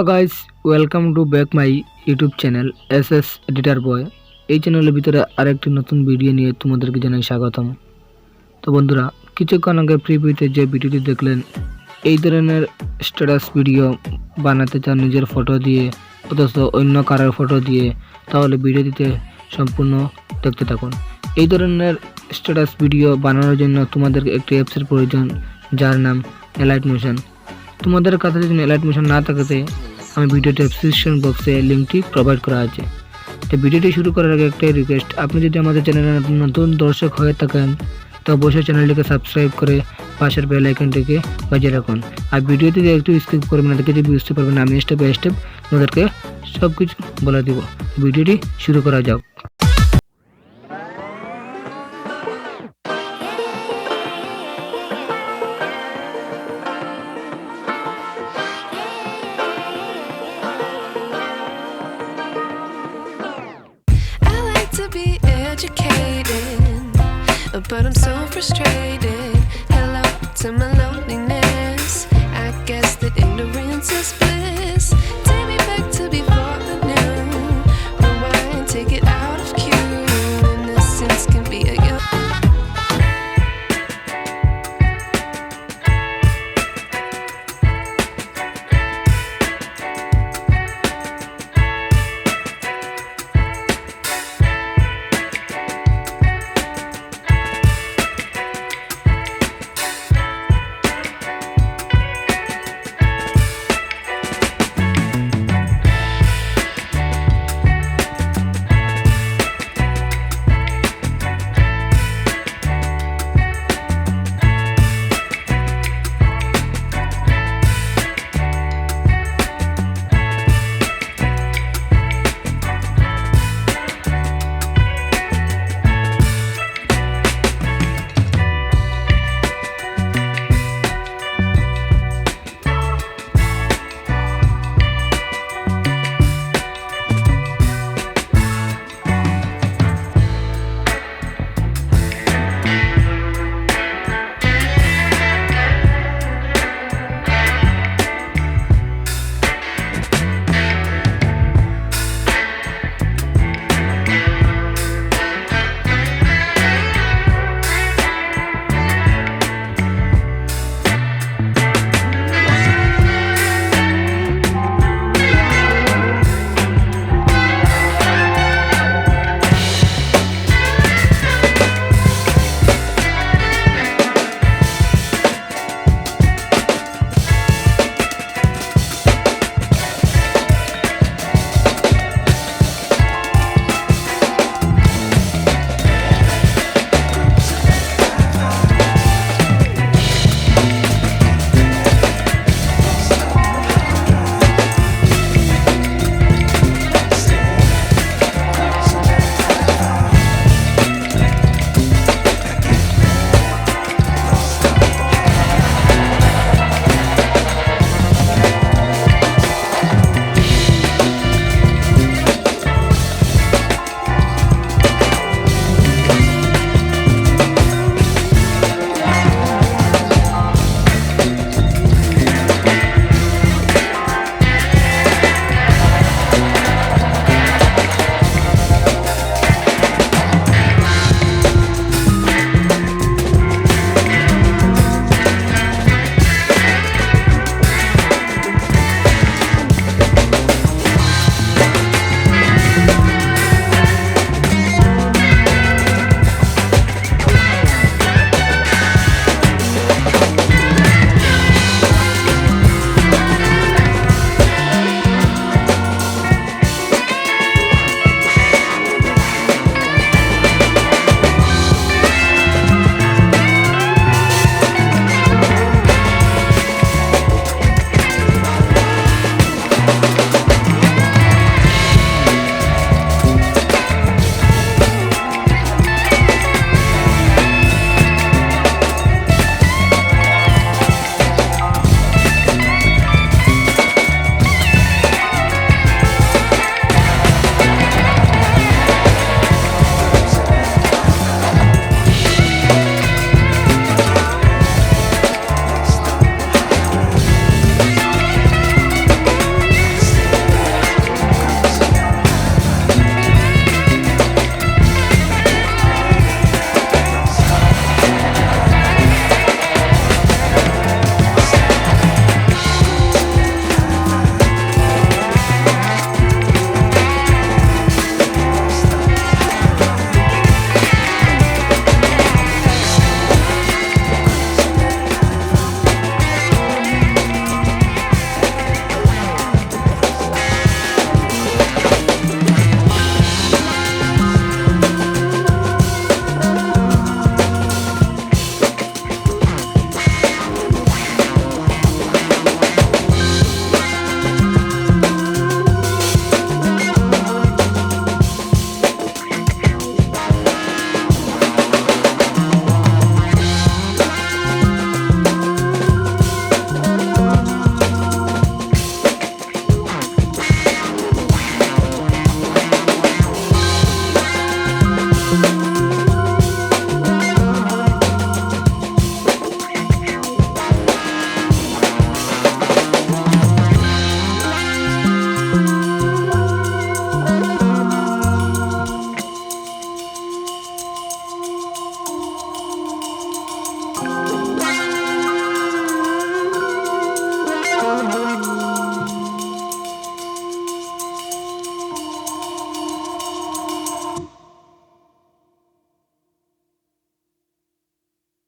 Guys, welcome to back my YouTube channel SS editor boy. এই চ্যানেলের ভিতরে আরেকটি নতুন ভিডিও নিয়ে তোমাদেরকে জানাই স্বাগতম। তো বন্ধুরা, কিছুক্ষণ আগে প্রিভিউতে যে ভিডিওটি দেখলেন, এই ধরনের স্ট্যাটাস ভিডিও বানাতে চান নিজের ফটো দিয়ে অথচ অন্য কারোর ফটো দিয়ে, তাহলে ভিডিওটিতে সম্পূর্ণ দেখতে থাকুন। এই ধরনের স্ট্যাটাস ভিডিও বানানোর জন্য তোমাদের একটি অ্যাপসের প্রয়োজন, যার নাম এলাইট মোশন। তোমাদের কাছে যদি এলাইট মোশন না থাকে, আমি ভিডিও ডেসক্রিপশন বক্সে লিঙ্কটি প্রোভাইড করা আছে। তো ভিডিওটি শুরু করার আগে একটাই রিকোয়েস্ট, আপনি যদি আমাদের চ্যানেলে নতুন দর্শক হয়ে থাকেন তো অবশ্যই চ্যানেলটিকে সাবস্ক্রাইব করে পাশের বেল আইকনটিকে বাজিয়ে রাখুন। আর ভিডিওটি একটু স্কিপ করবেন না, দেখে যদি বুঝতে পারবেন আমি স্টেপ বাই স্টেপ তোমাদেরকে সব কিছু বলে দিব। ভিডিওটি শুরু করা যাক। But I'm so frustrated. Hello to my loneliness. I guess that ignorance is bliss.